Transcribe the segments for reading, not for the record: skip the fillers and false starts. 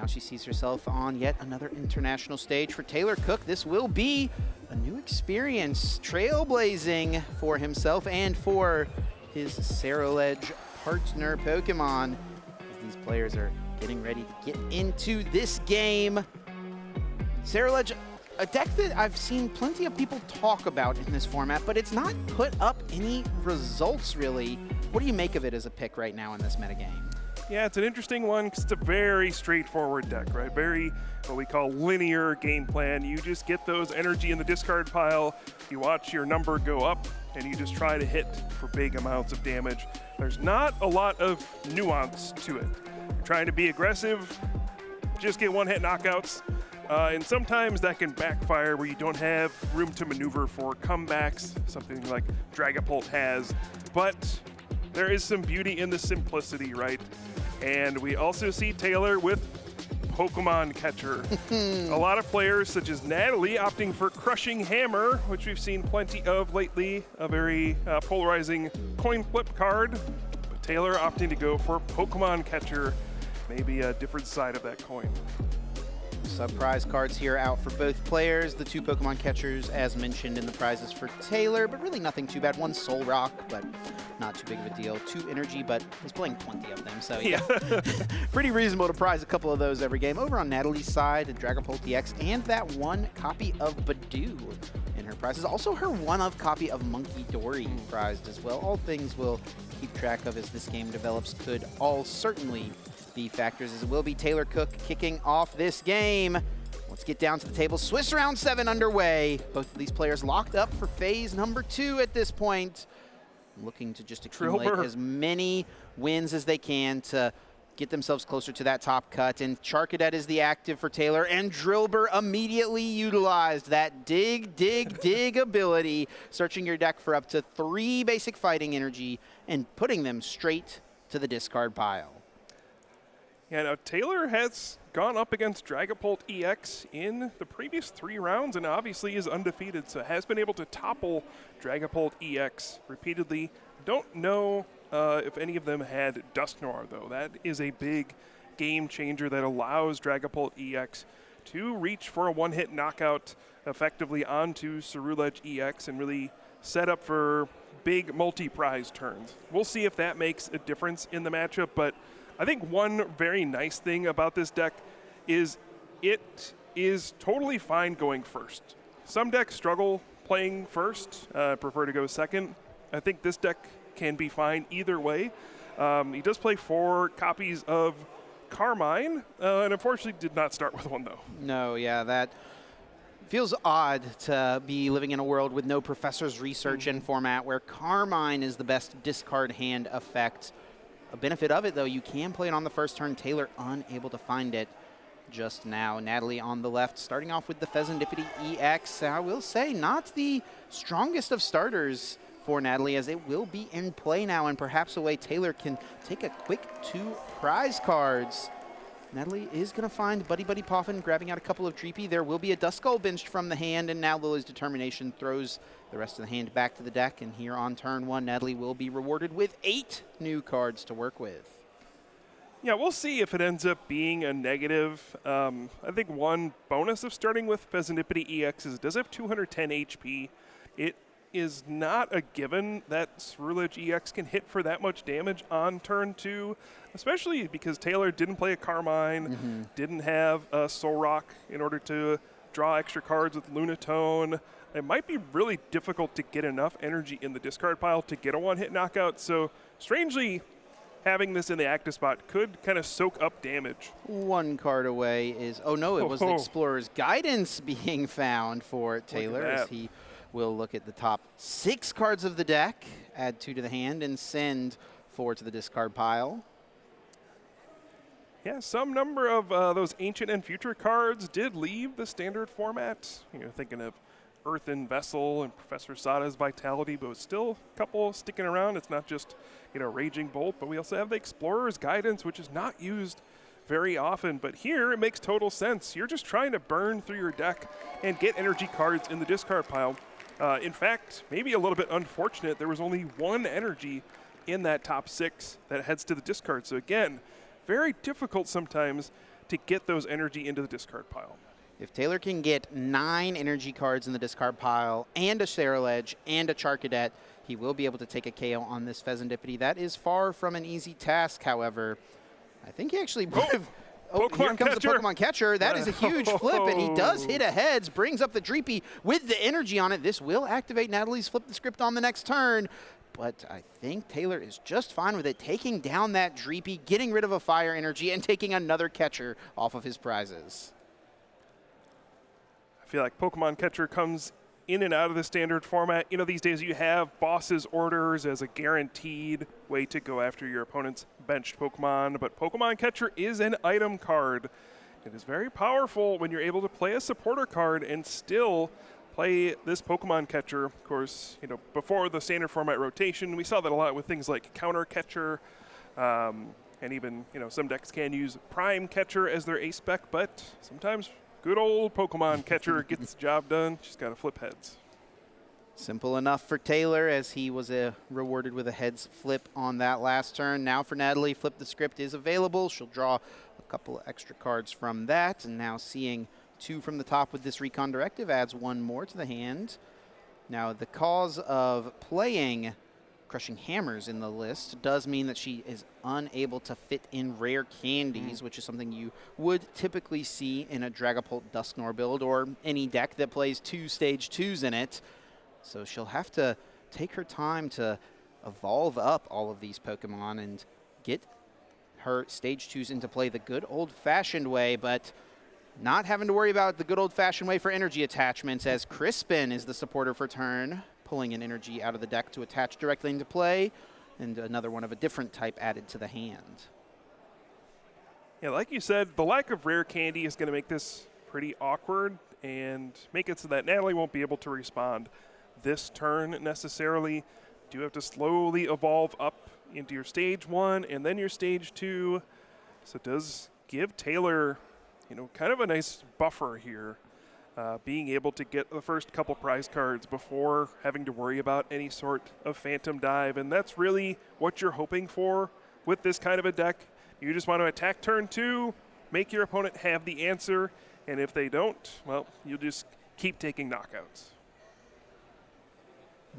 now she sees herself on yet another international stage for Taylor Cook. This will be a new experience, trailblazing for himself and for his Ceruledge partner Pokemon, as these players are getting ready to get into this game. Ceruledge, a deck that I've seen plenty of people talk about in this format, but it's not put up any results really. What do you make of it as a pick right now in this metagame? Yeah, it's an interesting one because it's a very straightforward deck, right? Very what we call linear game plan. You just get those energy in the discard pile, you watch your number go up, and you just try to hit for big amounts of damage. There's not a lot of nuance to it. You're trying to be aggressive, just get one-hit knockouts, and sometimes that can backfire where you don't have room to maneuver for comebacks, something like Dragapult has, but there is some beauty in the simplicity, right? And we also see Taylor with Pokemon Catcher. A lot of players, such as Natalie, opting for Crushing Hammer, which we've seen plenty of lately, a very polarizing coin flip card. But Taylor opting to go for Pokemon Catcher, maybe a different side of that coin. Sub-prize cards here out for both players. The two Pokemon catchers, as mentioned in the prizes for Taylor, but really nothing too bad. One Soul Rock, but not too big of a deal. 2 energy, but he's playing 20 of them, so yeah. Pretty reasonable to prize a couple of those every game. Over on Natalie's side, Dragapult EX, and that 1 copy of Badoo in her prizes. Also her 1-of copy of Monkey Dory prized as well. All things we'll keep track of as this game develops could all certainly be factors, as it will be Taylor Cook kicking off this game. Let's get down to the table. Swiss round 7 underway. Both of these players locked up for phase number 2 at this point, looking to just accumulate as many wins as they can to get themselves closer to that top cut. And Charcadet is the active for Taylor, and Drillbur immediately utilized that dig ability, searching your deck for up to 3 basic fighting energy and putting them straight to the discard pile. Yeah, now Taylor has gone up against Dragapult EX in the previous 3 rounds and obviously is undefeated, so has been able to topple Dragapult EX repeatedly. Don't know if any of them had Dusknoir, though. That is a big game changer that allows Dragapult EX to reach for a 1-hit knockout effectively onto Ceruledge EX and really set up for big multi-prize turns. We'll see if that makes a difference in the matchup, but I think one very nice thing about this deck is it is totally fine going first. Some decks struggle playing first, prefer to go second. I think this deck can be fine either way. He does play 4 copies of Carmine, and unfortunately did not start with one, though. No, yeah, that feels odd to be living in a world with no Professor's Research in format where Carmine is the best discard hand effect. A benefit of it, though, you can play it on the first turn. Taylor unable to find it just now. Natalie on the left, starting off with the Pheasantipity EX. I will say, not the strongest of starters for Natalie, as it will be in play now, and perhaps a way Taylor can take a quick 2 prize cards. Natalie is going to find Buddy Buddy Poffin, grabbing out a couple of Dreepy. There will be a Duskull benched from the hand, and now Lily's Determination throws the rest of the hand back to the deck. And here on turn 1, Natalie will be rewarded with 8 new cards to work with. Yeah, we'll see if it ends up being a negative. I think one bonus of starting with Pheasantipity EX is it does have 210 HP. It is not a given that Ceruledge EX can hit for that much damage on turn 2, especially because Taylor didn't play a Carmine, didn't have a Soul Rock in order to draw extra cards with Lunatone. It might be really difficult to get enough energy in the discard pile to get a 1-hit knockout, so strangely, having this in the active spot could kind of soak up damage. 1 card away is, oh no, it was the Explorer's Guidance being found for Taylor, as he will look at the top 6 cards of the deck, add 2 to the hand, and send 4 to the discard pile. Yeah, some number of those Ancient and Future cards did leave the standard format. You know, thinking of Earthen Vessel and Professor Sada's Vitality, but still a couple sticking around. It's not just, you know, Raging Bolt, but we also have the Explorer's Guidance, which is not used very often, but here it makes total sense. You're just trying to burn through your deck and get energy cards in the discard pile. In fact, maybe a little bit unfortunate, there was only 1 energy in that top 6 that heads to the discard. So again, very difficult sometimes to get those energy into the discard pile. If Taylor can get 9 energy cards in the discard pile and a Ledge and a Charcadet, he will be able to take a KO on this Pheasantipity. That is far from an easy task, however. I think he actually would have... Oh, here comes the Pokemon Catcher. That is a huge flip, and he does hit a heads, brings up the Dreepy with the energy on it. This will activate Natalie's Flip the Script on the next turn, but I think Taylor is just fine with it, taking down that Dreepy, getting rid of a Fire Energy, and taking another Catcher off of his prizes. I feel like Pokemon Catcher comes in and out of the standard format. You know, these days you have Boss's Orders as a guaranteed way to go after your opponent's benched Pokemon, but Pokemon Catcher is an item card. It is very powerful when you're able to play a supporter card and still play this Pokemon Catcher. Of course, you know, before the standard format rotation, we saw that a lot with things like Counter Catcher, and even, you know, some decks can use Prime Catcher as their ace spec, but sometimes good old Pokemon Catcher gets the job done. She's got to flip heads. Simple enough for Taylor, as he was rewarded with a heads flip on that last turn. Now for Natalie, Flip the Script is available. She'll draw a couple of extra cards from that, and now seeing 2 from the top with this Recon Directive adds 1 more to the hand. Now, the cause of playing Crushing Hammers in the list does mean that she is unable to fit in rare candies, which is something you would typically see in a Dragapult Dusknoir build or any deck that plays 2 stage 2s in it. So she'll have to take her time to evolve up all of these Pokemon and get her stage 2s into play the good old-fashioned way, but not having to worry about the good old-fashioned way for energy attachments, as Crispin is the supporter for turn, pulling an energy out of the deck to attach directly into play, and another one of a different type added to the hand. Yeah, like you said, the lack of rare candy is going to make this pretty awkward and make it so that Natalie won't be able to respond this turn necessarily. You do have to slowly evolve up into your stage 1 and then your stage 2. So it does give Taylor, you know, kind of a nice buffer here. Being able to get the first couple prize cards before having to worry about any sort of Phantom Dive. And that's really what you're hoping for with this kind of a deck. You just want to attack turn 2, make your opponent have the answer, and if they don't, well, you'll just keep taking knockouts.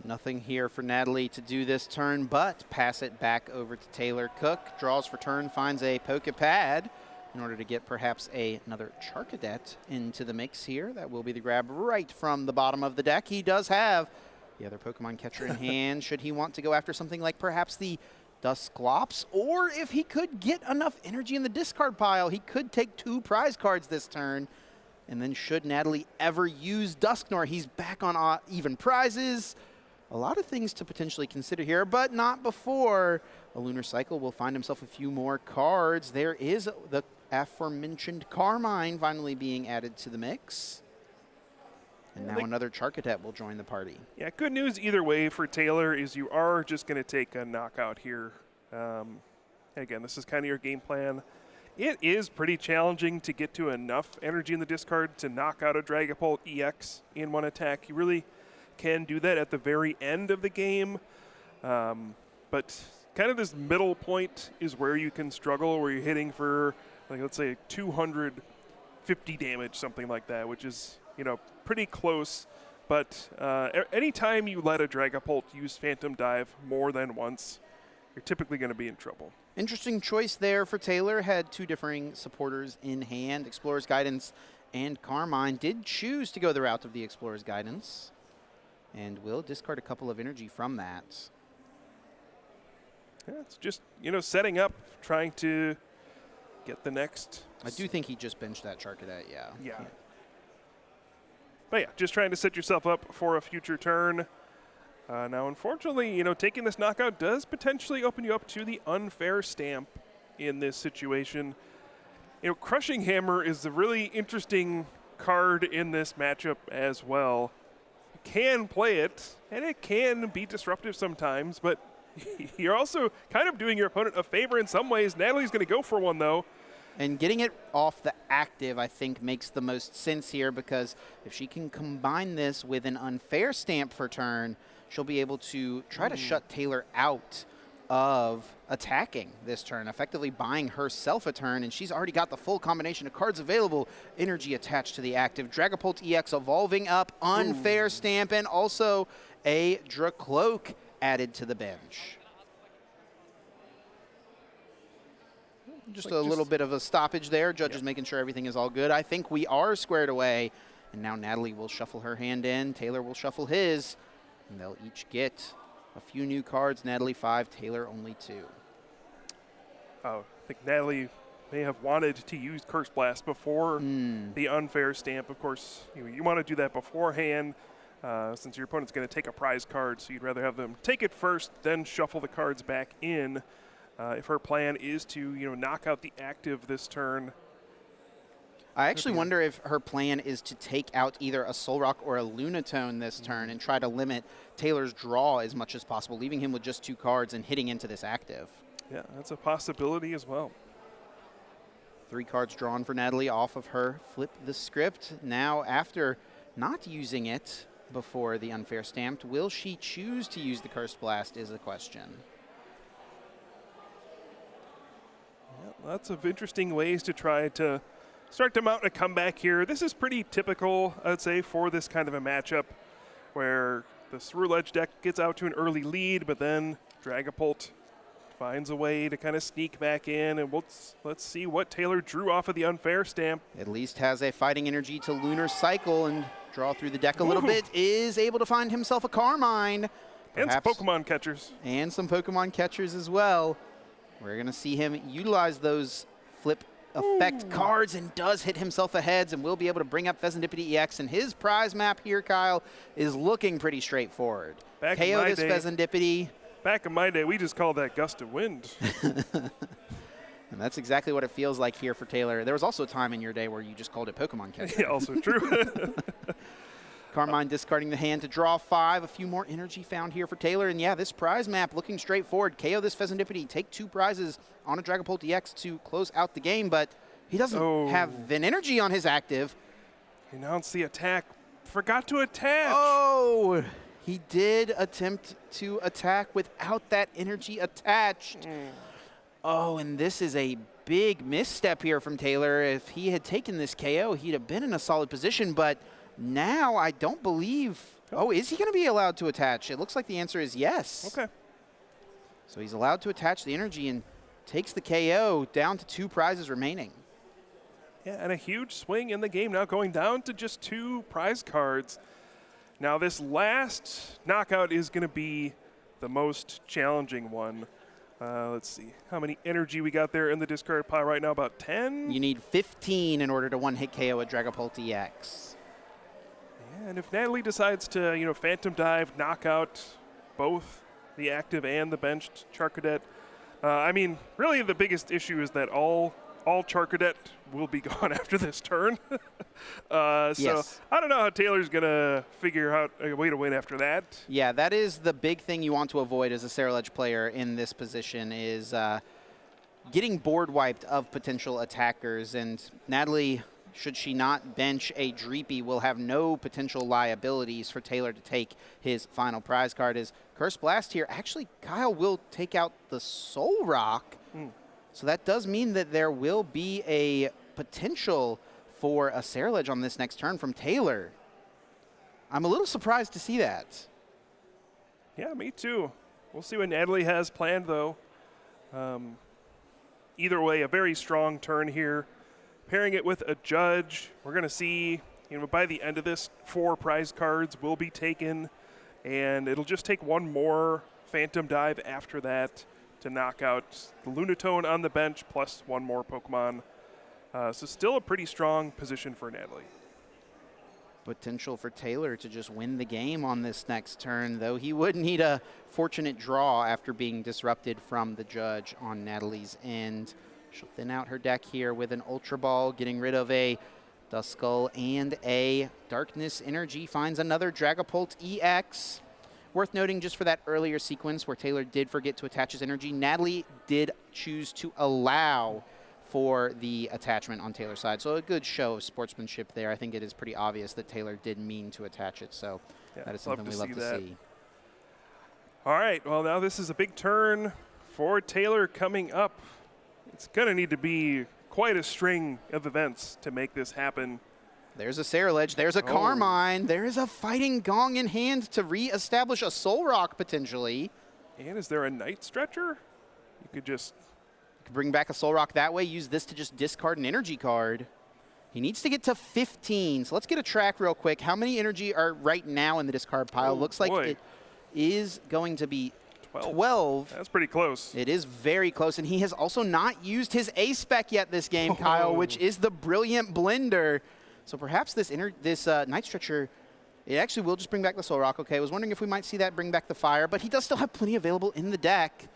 Nothing here for Natalie to do this turn, but pass it back over to Taylor. Cook draws for turn, finds a Pokepad in order to get perhaps another Charcadet into the mix here. That will be the grab right from the bottom of the deck. He does have the other Pokemon Catcher in hand, should he want to go after something like perhaps the Dusclops, or if he could get enough energy in the discard pile, he could take 2 prize cards this turn. And then should Natalie ever use Dusknoir, he's back on even prizes. A lot of things to potentially consider here, but not before a Lunar Cycle will find himself a few more cards. There is the aforementioned Carmine finally being added to the mix. And now another Charcadet will join the party. Yeah, good news either way for Taylor is you are just going to take a knockout here. Again, this is kind of your game plan. It is pretty challenging to get to enough energy in the discard to knock out a Dragapult EX in one attack. You really can do that at the very end of the game. But kind of this middle point is where you can struggle, where you're hitting for, like, let's say 250 damage, something like that, which is, you know, pretty close. But anytime you let a Dragapult use Phantom Dive more than once, you're typically going to be in trouble. Interesting choice there for Taylor. Had 2 differing supporters in hand, Explorer's Guidance and Carmine. Did choose to go the route of the Explorer's Guidance, and will discard a couple of energy from that. Yeah, it's just, you know, setting up, trying to get the next. I do think he just benched that Charcadet, yeah. Yeah. But yeah, just trying to set yourself up for a future turn. Now, unfortunately, you know, taking this knockout does potentially open you up to the unfair stamp in this situation. You know, Crushing Hammer is a really interesting card in this matchup as well. You can play it, and it can be disruptive sometimes, but you're also kind of doing your opponent a favor in some ways. Natalie's going to go for one, though. And getting it off the active, I think, makes the most sense here, because if she can combine this with an unfair stamp for turn, she'll be able to try to shut Taylor out of attacking this turn, effectively buying herself a turn, and she's already got the full combination of cards available. Energy attached to the active. Dragapult EX evolving up, Unfair Stamp, and also a Dracloak added to the bench. Just a little bit of a stoppage there. Judges making sure everything is all good. I think we are squared away. And now Natalie will shuffle her hand in. Taylor will shuffle his. And they'll each get a few new cards. Natalie 5, Taylor only 2. I think Natalie may have wanted to use Curse Blast before the Unfair Stamp. Of course, you want to do that beforehand since your opponent's going to take a prize card. So you'd rather have them take it first, then shuffle the cards back in. If her plan is to, knock out the active this turn. I actually wonder if her plan is to take out either a Soul Rock or a Lunatone this turn and try to limit Taylor's draw as much as possible, leaving him with just 2 cards and hitting into this active. Yeah, that's a possibility as well. 3 cards drawn for Natalie off of her Flip the Script. Now, after not using it before the Unfair Stamped, will she choose to use the Cursed Blast is the question. Lots of interesting ways to try to start to mount a comeback here. This is pretty typical, I'd say, for this kind of a matchup where the Ceruledge Edge deck gets out to an early lead, but then Dragapult finds a way to kind of sneak back in, and let's see what Taylor drew off of the Unfair Stamp. At least has a fighting energy to Lunar Cycle and draw through the deck a little bit. Is able to find himself a Carmine. And some Pokemon catchers. And some Pokemon catchers as well. We're going to see him utilize those flip effect cards and does hit himself a heads and will be able to bring up Pheasantipity EX. And his prize map here, Kyle, is looking pretty straightforward. KO this Pheasantipity. Back in my day, we just called that gust of wind. And that's exactly what it feels like here for Taylor. There was also a time in your day where you just called it Pokemon catcher. Yeah, also true. Carmine discarding the hand to draw 5. A few more energy found here for Taylor. And yeah, this prize map looking straightforward. KO this Pheasantipity, take 2 prizes on a Dragapult EX to close out the game, but he doesn't have an energy on his active. He announced the attack. Forgot to attach. Oh, he did attempt to attack without that energy attached. Oh, and this is a big misstep here from Taylor. If he had taken this KO, he'd have been in a solid position, but now I don't believe. Oh, is he going to be allowed to attach? It looks like the answer is yes. Okay. So he's allowed to attach the energy and takes the KO down to 2 prizes remaining. Yeah, and a huge swing in the game now, going down to just 2 prize cards. Now this last knockout is going to be the most challenging one. Let's see how many energy we got there in the discard pile right now. About 10? You need 15 in order to one-hit KO a Dragapult EX. Yeah, and if Natalie decides to, Phantom Dive, knock out both the active and the benched Charcadet, I mean, really the biggest issue is that all Charcadet will be gone after this turn. So I don't know how Taylor's going to figure out a way to win after that. Yeah, that is the big thing you want to avoid as a Ceruledge player in this position is getting board wiped of potential attackers. And Natalie, should she not bench a Dreepy, will have no potential liabilities for Taylor to take his final prize card. Is Curse Blast here. Actually, Kyle will take out the Soul Rock. So that does mean that there will be a potential for a Ceruledge on this next turn from Taylor. I'm a little surprised to see that. Yeah, me too. We'll see what Natalie has planned, though. Either way, a very strong turn here. Pairing it with a Judge, we're going to see, by the end of this, 4 prize cards will be taken, and it'll just take 1 more Phantom Dive after that to knock out the Lunatone on the bench, plus 1 more Pokemon. So still a pretty strong position for Natalie. Potential for Taylor to just win the game on this next turn, though he would need a fortunate draw after being disrupted from the Judge on Natalie's end. She'll thin out her deck here with an Ultra Ball, getting rid of a Duskull and a Darkness Energy. Finds another Dragapult EX. Worth noting just for that earlier sequence where Taylor did forget to attach his energy, Natalie did choose to allow for the attachment on Taylor's side. So a good show of sportsmanship there. I think it is pretty obvious that Taylor did mean to attach it. So that is something we love to see. All right, well, now this is a big turn for Taylor coming up. It's going to need to be quite a string of events to make this happen. There's a Ceruledge, there's a Carmine, there is a Fighting Gong in hand to re-establish a Soul Rock potentially. And is there a Night Stretcher? You could just... bring back a Soul Rock that way, use this to just discard an energy card. He needs to get to 15, so let's get a track real quick. How many energy are right now in the discard pile? Looks like it is going to be 12. That's pretty close. It is very close, and he has also not used his A-Spec yet this game, Kyle, which is the Brilliant Blender. So perhaps this Night Stretcher, it actually will just bring back the Soul Rock. Okay, I was wondering if we might see that bring back the Fire, but he does still have plenty available in the deck.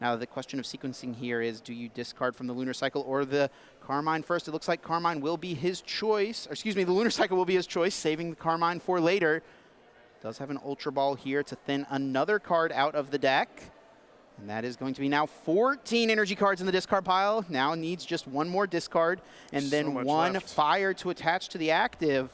Now the question of sequencing here is, do you discard from the Lunar Cycle or the Carmine first? It looks like Carmine will be his choice. Or excuse me, the Lunar Cycle will be his choice, saving the Carmine for later. Does have an Ultra Ball here to thin another card out of the deck. And that is going to be now 14 energy cards in the discard pile. Now needs just one more discard and then one Fire to attach to the active.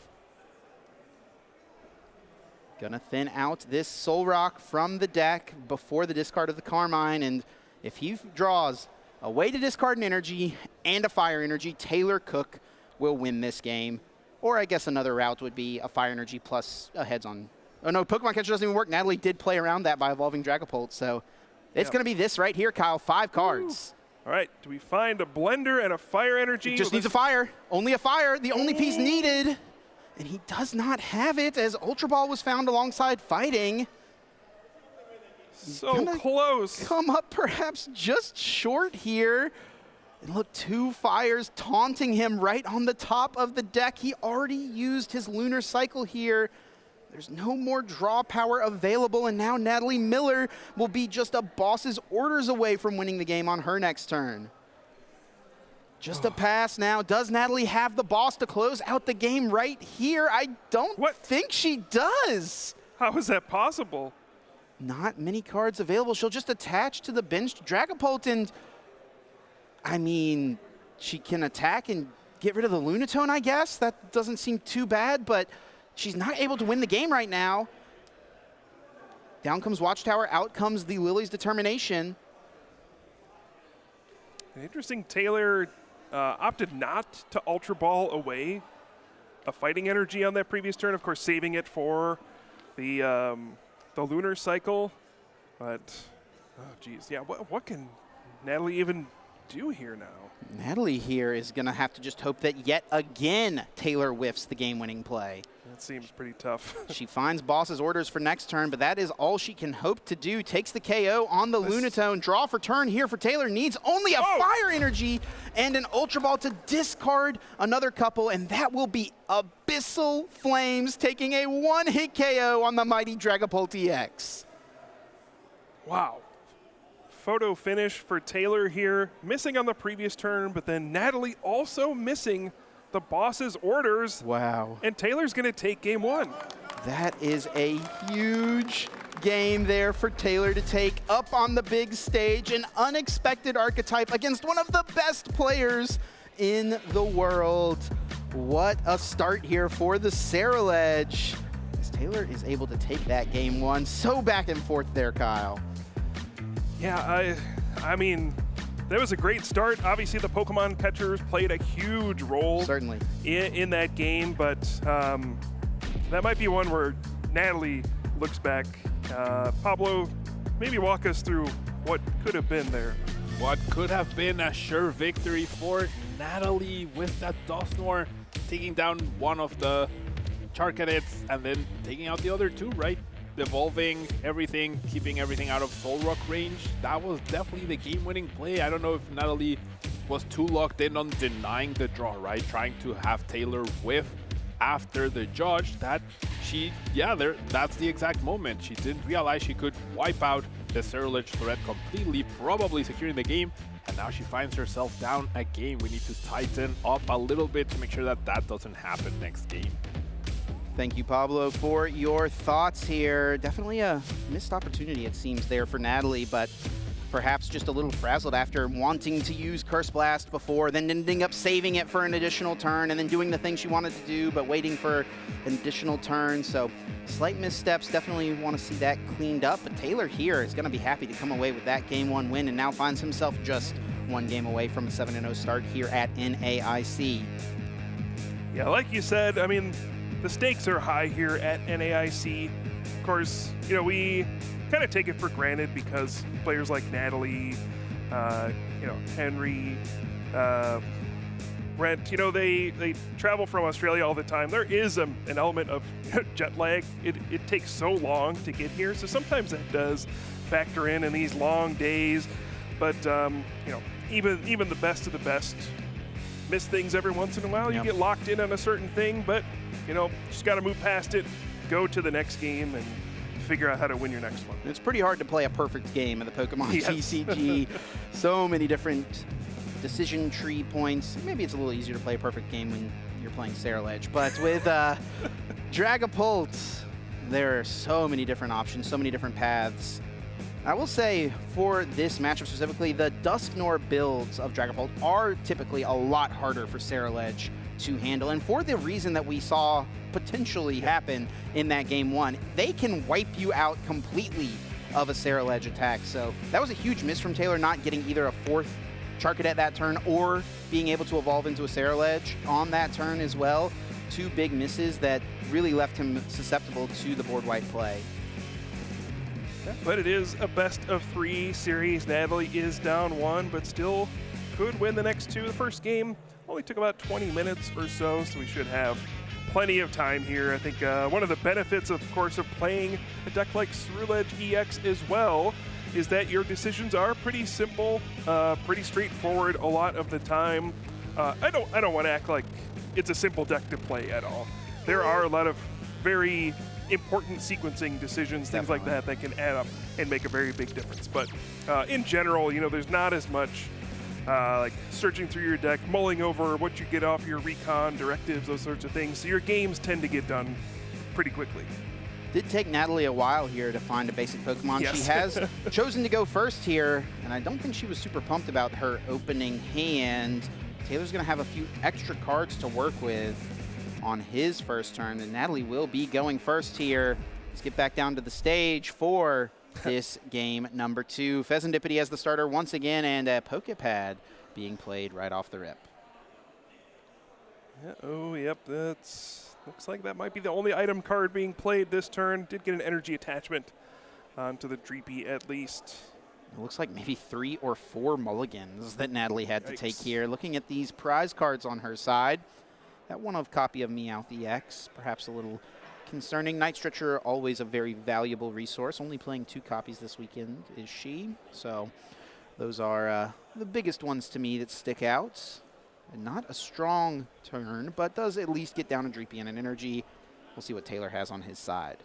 Gonna thin out this Soul Rock from the deck before the discard of the Carmine, and if he draws a way to discard an energy and a Fire energy, Taylor Cook will win this game. Or I guess another route would be a Fire energy plus a heads on. Oh no, Pokemon Catcher doesn't even work. Natalie did play around that by evolving Dragapult, so it's gonna be this right here, Kyle, 5 cards. All right, do we find a Blender and a Fire energy? It just needs a Fire, only a Fire, the only piece needed. And he does not have it, as Ultra Ball was found alongside Fighting. So close. Come up perhaps just short here. And look, 2 Fires taunting him right on the top of the deck. He already used his Lunar Cycle here. There's no more draw power available, and now Natalie Millar will be just a boss's orders away from winning the game on her next turn. Just a pass now. Does Natalie have the boss to close out the game right here? I don't think she does. How is that possible? Not many cards available. She'll just attach to the benched Dragapult, and I mean, she can attack and get rid of the Lunatone, I guess. That doesn't seem too bad, but she's not able to win the game right now. Down comes Watchtower, out comes the Lily's Determination. Interesting, Taylor opted not to Ultra Ball away a Fighting energy on that previous turn, of course saving it for the Lunar Cycle. But, oh geez, yeah, what can Natalie even do here now? Natalie here is going to have to just hope that yet again Taylor whiffs the game-winning play. That seems pretty tough. She finds boss's orders for next turn, but that is all she can hope to do. Takes the KO on the Lunatone. Draw for turn here for Taylor. Needs only a Fire energy and an Ultra Ball to discard another couple, and that will be Abyssal Flames taking a one-hit KO on the mighty Dragapult EX. Wow. Photo finish for Taylor here, missing on the previous turn, but then Natalie also missing the boss's orders. Wow. And Taylor's going to take game 1. That is a huge game there for Taylor to take up on the big stage. An unexpected archetype against one of the best players in the world. What a start here for the Ceruledge. As Taylor is able to take that game 1. So back and forth there, Kyle. Yeah, I mean, that was a great start. Obviously, the Pokemon catchers played a huge role in that game, but that might be one where Natalie looks back. Pablo, maybe walk us through what could have been there. What could have been a sure victory for Natalie with that Dusknoir, taking down one of the Charcadets and then taking out the other 2, right? Evolving everything, keeping everything out of Soul Rock range. That was definitely the game-winning play. I don't know if Natalie was too locked in on denying the draw, right? Trying to have Taylor whiff after the judge. That's the exact moment. She didn't realize she could wipe out the Ceruledge threat completely, probably securing the game. And now she finds herself down a game. We need to tighten up a little bit to make sure that that doesn't happen next game. Thank you, Pablo, for your thoughts here. Definitely a missed opportunity, it seems, there for Natalie, but perhaps just a little frazzled after wanting to use Curse Blast before, then ending up saving it for an additional turn, and then doing the thing she wanted to do, but waiting for an additional turn. So slight missteps, definitely want to see that cleaned up. But Taylor here is going to be happy to come away with that Game 1 win, and now finds himself just one game away from a 7-0 start here at NAIC. Yeah, like you said, I mean, the stakes are high here at NAIC. Of course, you know, we kind of take it for granted because players like Natalie, you know, Henry, Brent, you know, they travel from Australia all the time. There is an element of jet lag. It takes so long to get here, so sometimes that does factor in these long days. But you know, even the best of the best miss things every once in a while. You get locked in on a certain thing, but you know, just got to move past it, go to the next game, and figure out how to win your next one. It's pretty hard to play a perfect game of the Pokemon TCG. So many different decision tree points. Maybe it's a little easier to play a perfect game when you're playing Ceruledge, but with Dragapult, there are so many different options, so many different paths. I will say, for this matchup specifically, the Dusknoir builds of Dragapult are typically a lot harder for Ceruledge to handle, and for the reason that we saw potentially happen in that Game 1, they can wipe you out completely of a Ceruledge attack. So that was a huge miss from Taylor, not getting either a 4th Charcadet that turn or being able to evolve into a Ceruledge on that turn as well. 2 big misses that really left him susceptible to the board wipe play. But it is a best-of-3 series. Natalie is down 1, but still could win the next 2. The first game only took about 20 minutes or so we should have plenty of time here. I think one of the benefits, of course, of playing a deck like Ceruledge EX as well is that your decisions are pretty simple, pretty straightforward a lot of the time. I don't want to act like it's a simple deck to play at all. There are a lot of very important sequencing decisions, things like that can add up and make a very big difference. But in general, you know, there's not as much like searching through your deck, mulling over what you get off your recon, directives, those sorts of things. So your games tend to get done pretty quickly. Did take Natalie a while here to find a basic Pokemon. Yes. She has chosen to go first here, and I don't think she was super pumped about her opening hand. Taylor's going to have a few extra cards to work with on his first turn, and Natalie will be going first here. Let's get back down to the stage for this game number 2. Pheasantipity as the starter once again, and a Pokepad being played right off the rip. Yeah, oh, yep, looks like that might be the only item card being played this turn. Did get an energy attachment onto the Dreepy at least. It looks like maybe 3 or 4 mulligans that Natalie had to take here. Looking at these prize cards on her side, that one-of copy of Meowth EX, perhaps a little concerning. Night Stretcher, always a very valuable resource. Only playing 2 copies this weekend is she. So those are the biggest ones to me that stick out. And not a strong turn, but does at least get down a Dreepy and an energy. We'll see what Taylor has on his side.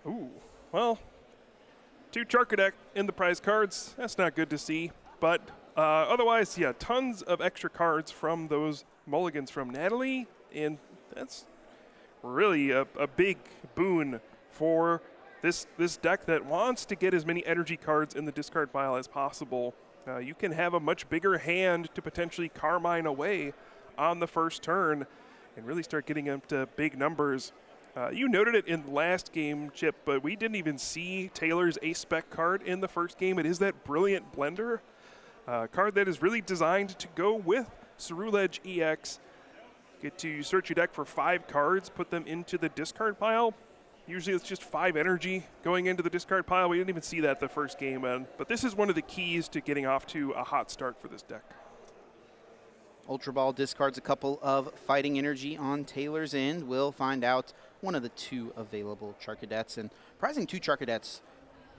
Ooh, well, 2 Charcadet in the prize cards. That's not good to see. But otherwise, yeah, tons of extra cards from those mulligans from Natalie, and that's really a big boon for this deck that wants to get as many energy cards in the discard pile as possible. You can have a much bigger hand to potentially Carmine away on the first turn and really start getting up to big numbers. You noted it in the last game, Chip, but we didn't even see Taylor's Ace-Spec card in the first game. It is that Brilliant Blender card that is really designed to go with Ceruledge EX. Get to search your deck for 5 cards, put them into the discard pile. Usually it's just 5 energy going into the discard pile. We didn't even see that the first game, but this is one of the keys to getting off to a hot start for this deck. Ultra Ball discards a couple of fighting energy on Taylor's end. We'll find out one of the 2 available Charcadets. And prizing 2 Charcadets,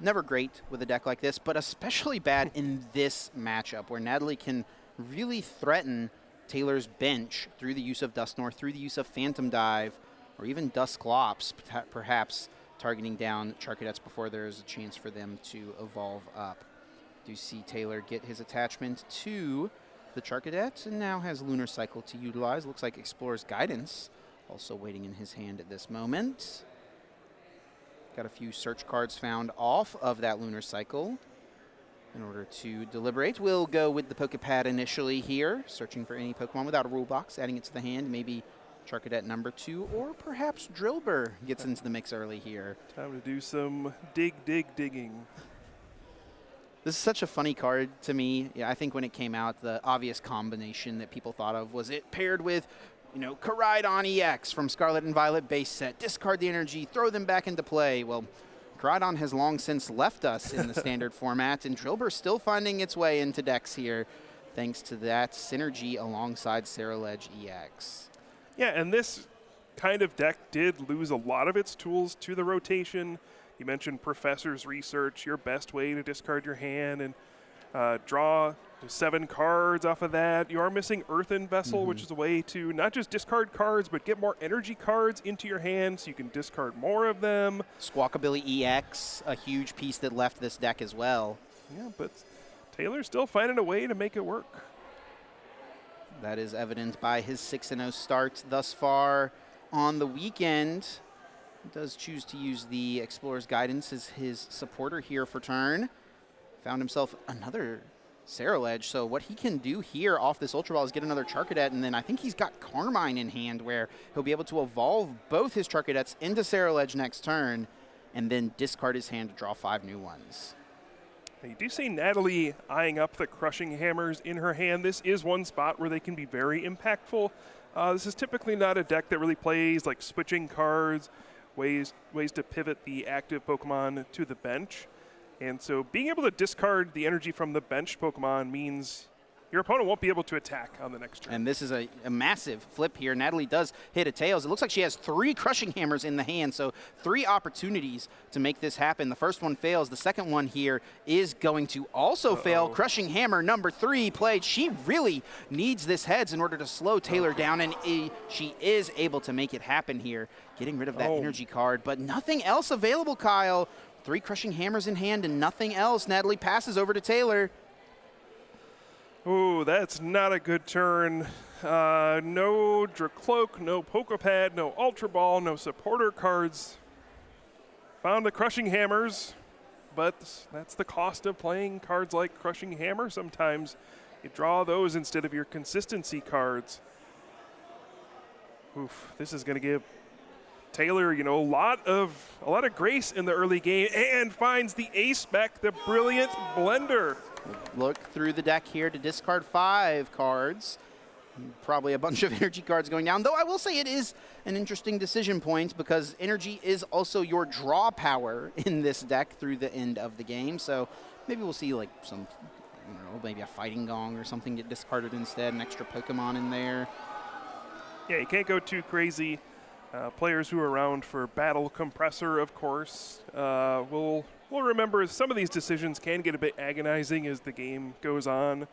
never great with a deck like this, but especially bad in this matchup where Natalie can really threaten Taylor's bench through the use of Dusknoir, through the use of Phantom Dive, or even Dusclops, perhaps targeting down Charcadets before there's a chance for them to evolve up. Do see Taylor get his attachment to the Charcadet, and now has Lunar Cycle to utilize. Looks like Explorer's Guidance also waiting in his hand at this moment. Got a few search cards found off of that Lunar Cycle. In order to deliberate, we'll go with the Pokepad initially here, searching for any Pokemon without a rule box, adding it to the hand. Maybe Charcadet number 2, or perhaps Drillbur gets into the mix early here. Time to do some digging. This is such a funny card to me. Yeah, I think when it came out, the obvious combination that people thought of was it paired with, Koraidon EX from Scarlet and Violet base set, discard the energy, throw them back into play. Well, Koraidon has long since left us in the standard format, and Drillbur still finding its way into decks here, thanks to that synergy alongside Ceruledge EX. Yeah, and this kind of deck did lose a lot of its tools to the rotation. You mentioned Professor's Research, your best way to discard your hand and draw 7 cards off of that. You are missing Earthen Vessel, which is a way to not just discard cards, but get more energy cards into your hand so you can discard more of them. Squawkabilly EX, a huge piece that left this deck as well. Yeah, but Taylor's still finding a way to make it work. That is evident by his 6-0 start thus far on the weekend. He does choose to use the Explorer's Guidance as his supporter here for turn. Found himself another Ceruledge, so what he can do here off this Ultra Ball is get another Charcadet, and then I think he's got Carmine in hand where he'll be able to evolve both his Charcadets into Ceruledge next turn and then discard his hand to draw 5 new ones. You do see Natalie eyeing up the Crushing Hammers in her hand. This is one spot where they can be very impactful. This is typically not a deck that really plays like switching cards, ways to pivot the active Pokemon to the bench. And so being able to discard the energy from the bench Pokemon means your opponent won't be able to attack on the next turn. And this is a massive flip here. Natalie does hit a Tails. It looks like she has 3 Crushing Hammers in the hand, so 3 opportunities to make this happen. The first one fails. The second one here is going to also fail. Crushing Hammer number 3 played. She really needs this heads in order to slow Taylor down, and she is able to make it happen here, getting rid of that energy card. But nothing else available, Kyle. 3 Crushing Hammers in hand and nothing else. Natalie passes over to Taylor. Ooh, that's not a good turn. No Dracloak, no Pokepad, no Ultra Ball, no supporter cards. Found the Crushing Hammers, but that's the cost of playing cards like Crushing Hammer. Sometimes you draw those instead of your consistency cards. Oof, this is going to give Taylor, a lot of grace in the early game, and finds the ace back, the Brilliant Blender. Look through the deck here to discard 5 cards. Probably a bunch of energy cards going down, though I will say it is an interesting decision point because energy is also your draw power in this deck through the end of the game. So maybe we'll see like some, maybe a Fighting Gong or something get discarded instead, an extra Pokemon in there. Yeah, you can't go too crazy. Players who are around for Battle Compressor, of course, will remember some of these decisions can get a bit agonizing as the game goes on.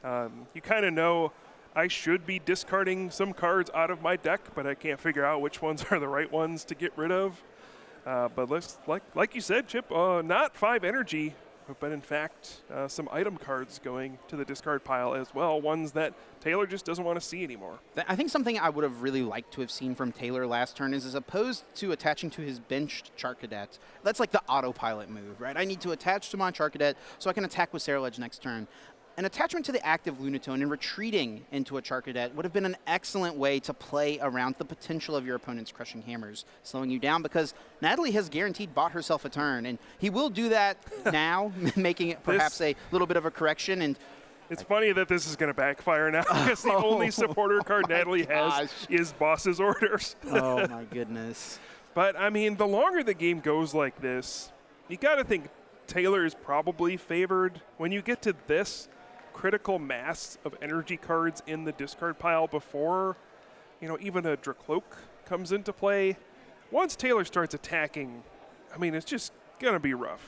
You kind of know I should be discarding some cards out of my deck, but I can't figure out which ones are the right ones to get rid of. But let's, like you said, Chip, not 5 energy, but in fact some item cards going to the discard pile as well, ones that Taylor just doesn't want to see anymore. I think something I would have really liked to have seen from Taylor last turn is as opposed to attaching to his benched Charcadet, that's like the autopilot move, right? I need to attach to my Charcadet so I can attack with Ceruledge next turn. An attachment to the active Lunatone and retreating into a Charcadet would have been an excellent way to play around the potential of your opponent's Crushing Hammers, slowing you down, because Natalie has guaranteed bought herself a turn, and he will do that now, making it perhaps a little bit of a correction. And it's funny that this is going to backfire now because the only supporter card Natalie has is Boss's Orders. Oh, my goodness. But, I mean, the longer the game goes like this, you got to think Taylor is probably favored. When you get to this critical mass of energy cards in the discard pile before, even a Dracloak comes into play, once Taylor starts attacking, I mean, it's just going to be rough.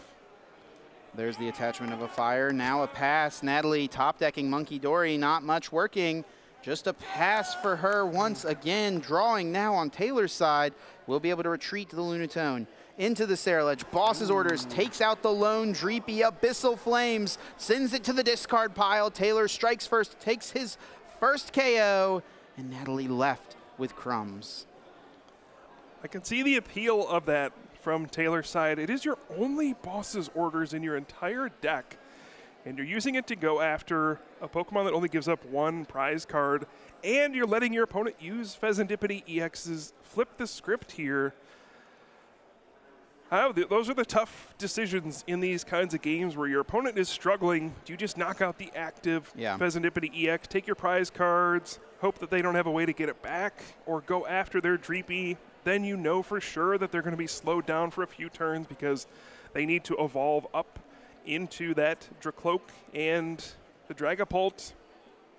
There's the attachment of a fire. Now a pass. Natalie top-decking Monkey Dory. Not much working. Just a pass for her once again. Drawing now on Taylor's side. We'll be able to retreat to the Lunatone. Into the Ceruledge. Boss's Orders. Takes out the lone Dreepy. Abyssal Flames. Sends it to the discard pile. Taylor strikes first. Takes his first KO. And Natalie left with crumbs. I can see the appeal of that from Taylor's side. It is your only Boss's Orders in your entire deck. and you're using it to go after a Pokemon that only gives up one prize card, and you're letting your opponent use Pheasantipity EX's Flip the Script here. Those are the tough decisions in these kinds of games where your opponent is struggling. Do you just knock out the active Pheasantipity EX, take your prize cards, hope that they don't have a way to get it back, or go after their Dreepy? Then you know for sure that they're going to be slowed down for a few turns because they need to evolve up into that Dracloak and the Dragapult.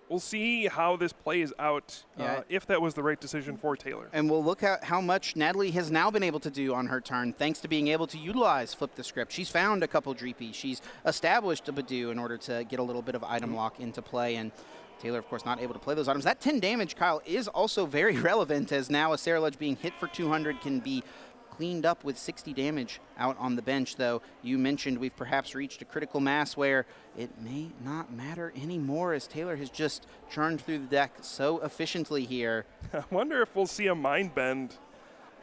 We'll see how this plays out, if that was the right decision for Taylor. And we'll look at how much Natalie has now been able to do on her turn, thanks to being able to utilize Flip the Script. She's found a couple Dreepy. She's established a Badoo in order to get a little bit of item lock into play, and Taylor, of course, not able to play those items. That 10 damage, Kyle, is also very relevant, as now a Ceruledge being hit for 200 can be cleaned up with 60 damage out on the bench, though. You mentioned we've perhaps reached a critical mass where it may not matter anymore, as Taylor has just churned through the deck so efficiently here. I wonder if we'll see a Mind Bend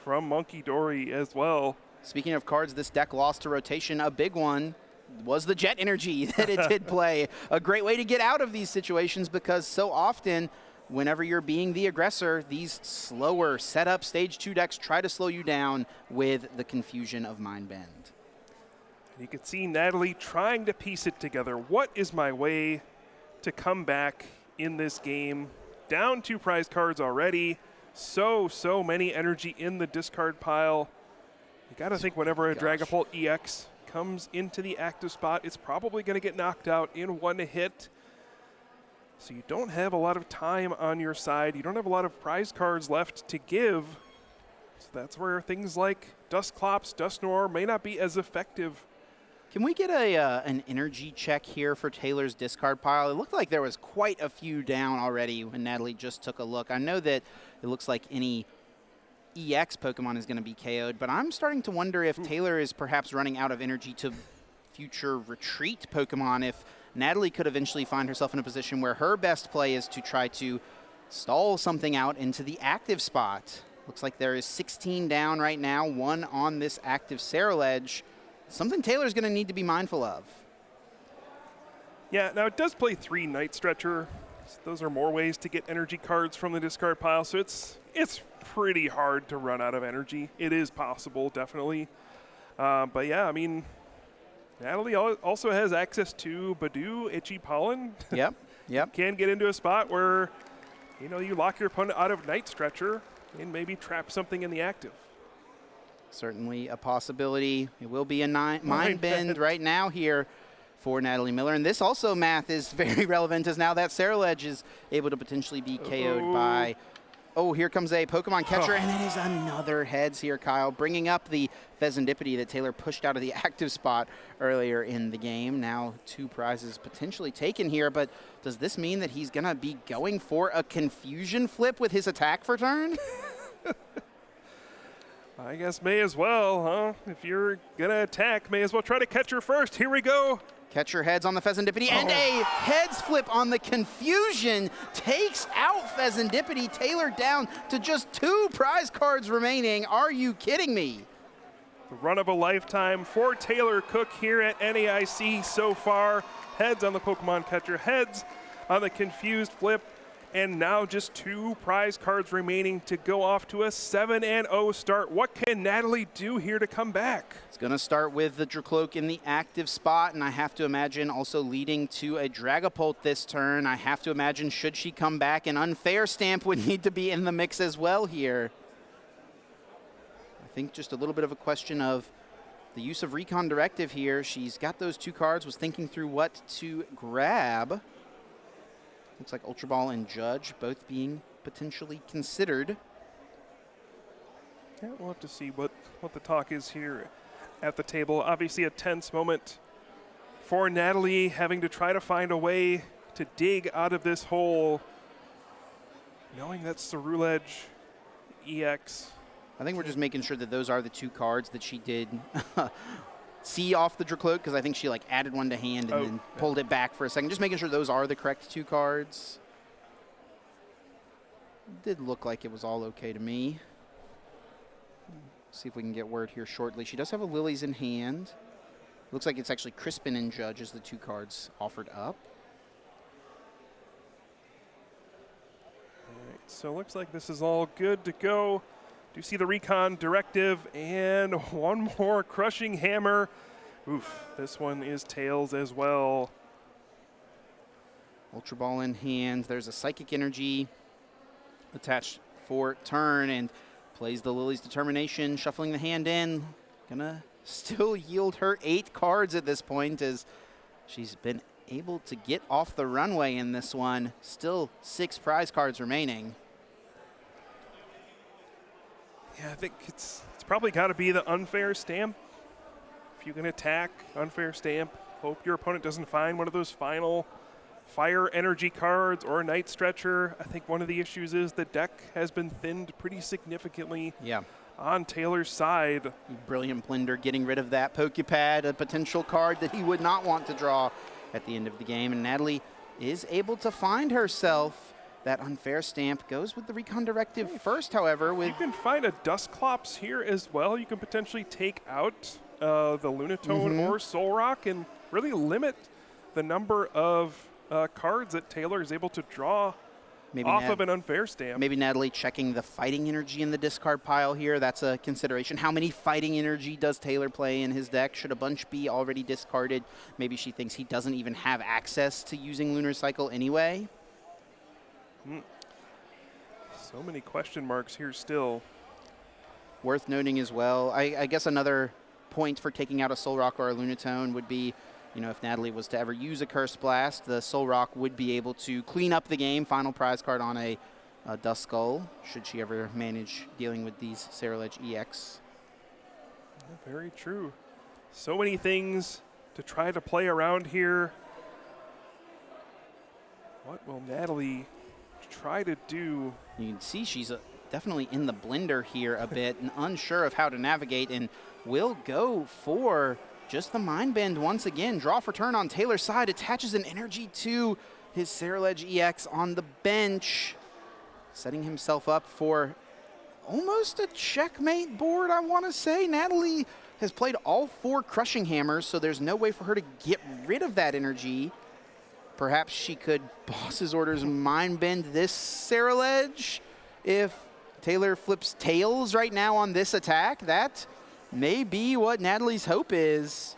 from Monkey Dory as well. Speaking of cards this deck lost to rotation, a big one was the Jet Energy that it did play. A great way to get out of these situations, because so often whenever you're being the aggressor, these slower setup stage 2 decks try to slow you down with the confusion of Mind Bend. You can see Natalie trying to piece it together. What is my way to come back in this game? Down 2 prize cards already. So many energy in the discard pile. You got to think whenever a Dragapult EX comes into the active spot, it's probably going to get knocked out in one hit. So you don't have a lot of time on your side. You don't have a lot of prize cards left to give. So that's where things like Dusclops, Dusknoir may not be as effective. Can we get an energy check here for Taylor's discard pile? It looked like there was quite a few down already when Natalie just took a look. I know that it looks like any EX Pokemon is going to be KO'd, but I'm starting to wonder if Taylor is perhaps running out of energy to future retreat Pokemon, if Natalie could eventually find herself in a position where her best play is to try to stall something out into the active spot. Looks like there is 16 down right now, 1 on this active Ceruledge. Something Taylor's going to need to be mindful of. Yeah, now it does play 3 Night Stretcher. So those are more ways to get energy cards from the discard pile, so it's pretty hard to run out of energy. It is possible, definitely. But yeah, I mean, Natalie also has access to Badoo, Itchy Pollen. Yep. Can get into a spot where, you lock your opponent out of Night Stretcher and maybe trap something in the active. Certainly a possibility. It will be a Mind Bend right now here for Natalie Millar. And this also, math, is very relevant, as now that Ceruledge is able to potentially be KO'd by... Oh, here comes a Pokemon catcher, and it is another heads here, Kyle, bringing up the Pheasantipity that Taylor pushed out of the active spot earlier in the game. Now 2 prizes potentially taken here, but does this mean that he's going to be going for a Confusion Flip with his attack for turn? I guess may as well, huh? If you're going to attack, may as well try to catch her first. Here we go. Catcher heads on the Pheasantipity, and a heads flip on the Confusion takes out Pheasantipity. Taylor down to just 2 prize cards remaining. Are you kidding me? The run of a lifetime for Taylor Cook here at NAIC so far. Heads on the Pokemon catcher, heads on the Confused Flip, and now just 2 prize cards remaining to go off to a 7-0 start. What can Natalie do here to come back? It's going to start with the Dracloak in the active spot, and I have to imagine also leading to a Dragapult this turn. I have to imagine, should she come back, an Unfair Stamp would need to be in the mix as well here. I think just a little bit of a question of the use of Recon Directive here. She's got those 2 cards, was thinking through what to grab. Looks like Ultra Ball and Judge both being potentially considered. Yeah, we'll have to see what the talk is here at the table. Obviously a tense moment for Natalie, having to try to find a way to dig out of this hole, knowing that Ceruledge EX. I think we're just making sure that those are the 2 cards that she did see off the Dracloak, because I think she added one to hand and then pulled it back for a second. Just making sure those are the correct 2 cards. It did look like it was all okay to me. See if we can get word here shortly. She does have a Lilies in hand. Looks like it's actually Crispin and Judge as the two cards offered up. All right, so looks like this is all good to go. Do see the recon directive and one more crushing hammer. Oof, this one is tails as well. Ultra Ball in hand. There's a Psychic Energy attached for turn and plays the Lily's Determination, shuffling the hand in. Gonna still yield her 8 cards at this point as she's been able to get off the runway in this one. Still 6 prize cards remaining. Yeah, I think it's probably got to be the unfair stamp. If you can attack, unfair stamp, hope your opponent doesn't find one of those final fire energy cards or Night Stretcher. I think one of the issues is the deck has been thinned pretty significantly on Taylor's side. Brilliant Blender getting rid of that Pokepad, a potential card that he would not want to draw at the end of the game. And Natalie is able to find herself that unfair stamp. Goes with the Recon Directive first, however. You can find a Dustclops here as well. You can potentially take out the Lunatone or Soul Rock and really limit the number of cards that Taylor is able to draw off of an unfair stamp. Maybe Natalie checking the fighting energy in the discard pile here. That's a consideration. How many fighting energy does Taylor play in his deck? Should a bunch be already discarded? Maybe she thinks he doesn't even have access to using Lunar Cycle anyway. So many question marks here still. Worth noting as well, I guess another point for taking out a Soul Rock or a Lunatone would be, you know, if Natalie was to ever use a Curse Blast, the Soul Rock would be able to clean up the game. Final prize card on a Dust Skull, should she ever manage dealing with these Cerulege EX. Yeah, very true. So many things to try to play around here. What will Natalie try to do? You can see she's definitely in the blender here a bit and unsure of how to navigate, and will go for just the Mind Bend once again. Draw for turn on Taylor's side, attaches an energy to his Cerulege EX on the bench, setting himself up for almost a checkmate board, I want to say. Natalie has played all 4 Crushing Hammers, so there's no way for her to get rid of that energy. Perhaps she could Boss's Orders Mind Bend this Cerulege. If Taylor flips tails right now on this attack, that may be what Natalie's hope is.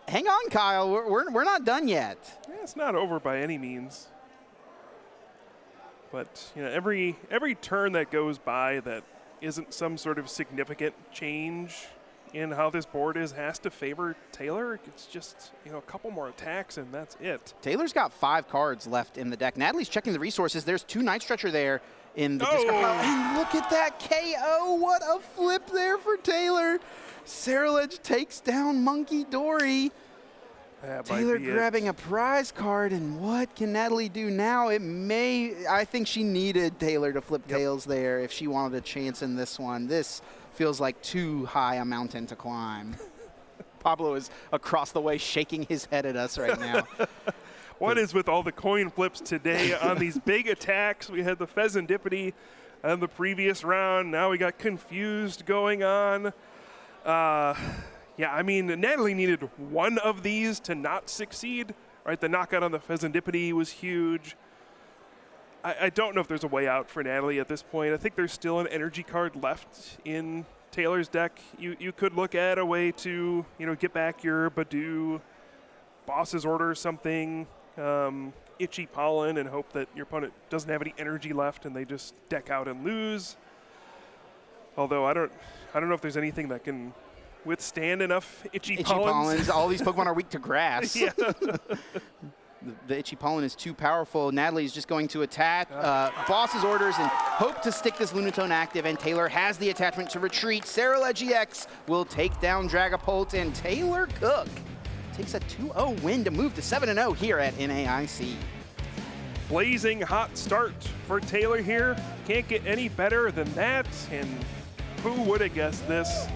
Hang on, Kyle. We're not done yet. Yeah, it's not over by any means. But you know, every turn that goes by that isn't some sort of significant change in how this board is has to favor Taylor. It's just, you know, a couple more attacks and that's it. Taylor's got 5 cards left in the deck. Natalie's checking the resources. There's 2 Night Stretcher there in the discard pile. And look at that KO. What a flip there for Taylor. Cerulege takes down Monkey Dory. Taylor grabbing a prize card, and what can Natalie do now? I think she needed Taylor to flip tails there if she wanted a chance in this one. This feels like too high a mountain to climb. Pablo is across the way shaking his head at us right now. What is with all the coin flips today on these big attacks? We had the Pheasantipity in the previous round. Now we got Confused going on. Yeah, I mean, Natalie needed one of these to not succeed, right? The knockout on the Pheasantipity was huge. I don't know if there's a way out for Natalie at this point. I think there's still an energy card left in Taylor's deck. You could look at a way to, you know, get back your Badoo, Boss's Order, something, Itchy Pollen, and hope that your opponent doesn't have any energy left and they just deck out and lose. Although I don't know if there's anything that can withstand enough Itchy Pollens. All these Pokemon are weak to grass. Yeah. The Itchy Pollen is too powerful. Natalie's just going to attack Boss's Orders and hope to stick this Lunatone active, and Taylor has the attachment to retreat. Cerulege EX will take down Dragapult, and Taylor Cook takes a 2-0 win to move to 7-0 here at NAIC. Blazing hot start for Taylor here. Can't get any better than that, and who would have guessed this?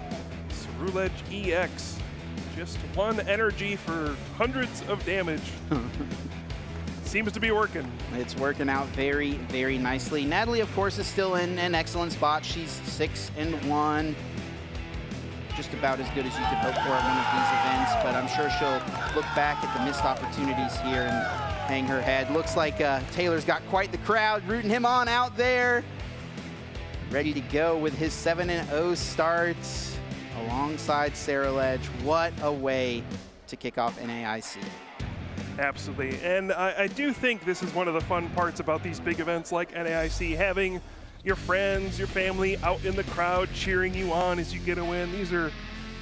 Cerulege EX. Just 1 energy for hundreds of damage. Seems to be working. It's working out very, very nicely. Natalie, of course, is still in an excellent spot. She's 6-1. just about as good as you could hope for at one of these events, but I'm sure she'll look back at the missed opportunities here and hang her head. Looks like Taylor's got quite the crowd rooting him on out there. Ready to go with his 7-0 start alongside Sarah Ledge. What a way to kick off NAIC. Absolutely, and I do think this is one of the fun parts about these big events like NAIC, having your friends, your family out in the crowd cheering you on as you get a win. These are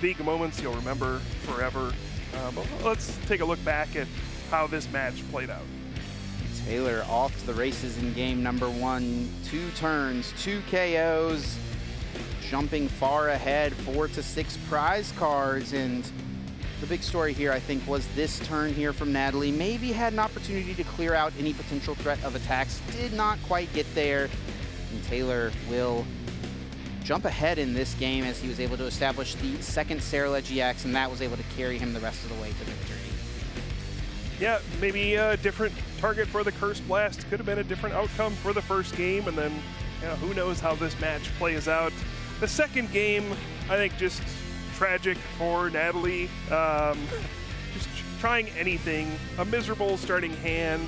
big moments you'll remember forever. But let's take a look back at how this match played out. Taylor off to the races in game number 1. 2 turns, 2 KOs, jumping far ahead, 4 to 6 prize cards. And the big story here, I think, was this turn here from Natalie. Maybe had an opportunity to clear out any potential threat of attacks, did not quite get there. And Taylor will jump ahead in this game as he was able to establish the second Sarah Ledge EX, and that was able to carry him the rest of the way to victory. Yeah, maybe a different target for the Curse Blast. Could have been a different outcome for the first game, and then who knows how this match plays out. The second game, I think, just tragic for Natalie. Just trying anything. A miserable starting hand.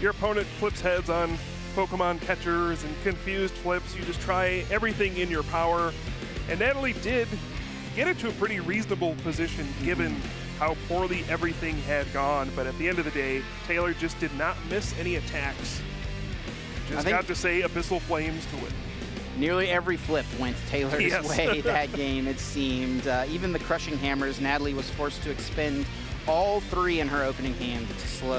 Your opponent flips heads on Pokemon catchers and confused flips. You just try everything in your power. And Natalie did get it to a pretty reasonable position given how poorly everything had gone. But at the end of the day, Taylor just did not miss any attacks. Just got to say Abyssal Flames to win. Nearly every flip went Taylor's Yes. way that game, it seemed. Even the Crushing Hammers, Natalie was forced to expend all 3 in her opening hand to slow